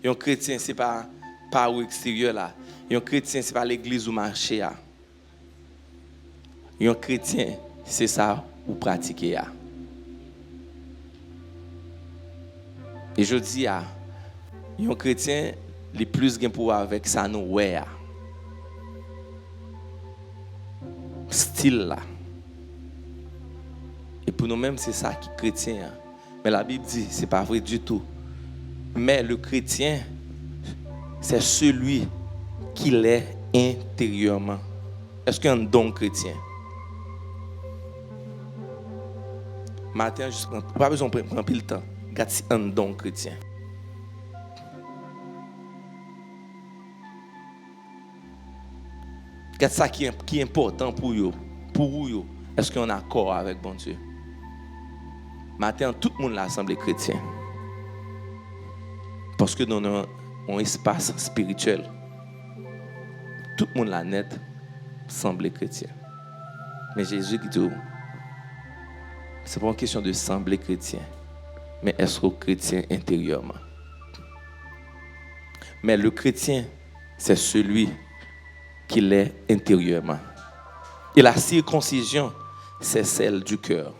Un chrétien, ce n'est pas au extérieur là. Un chrétien, ce n'est pas l'église ou marché là. Un chrétien, c'est ça ou pratiquer là. Et je dis à un chrétien, les plus gain pouvoir avec ça nous ouais. Style là. Et pour nous-mêmes, c'est ça qui est chrétien. Mais la Bible dit, c'est pas vrai du tout. Mais le chrétien, c'est celui qui l'est intérieurement. Est-ce qu'il y a un don chrétien? Matin, pas besoin de prendre le temps. Regarde si un don chrétien. Regarde ça qui est important pour vous. Pour vous, est-ce qu'on est accord avec bon Dieu? Matin, tout le monde l'a assemblée chrétien. Parce que nous avons un espace spirituel. Tout le monde l'a net semblé chrétien. Mais Jésus dit, c'est pas une question de sembler chrétien, mais est-ce que chrétien intérieurement? Mais le chrétien, c'est celui qui l'est intérieurement. Et la circoncision, c'est celle du cœur.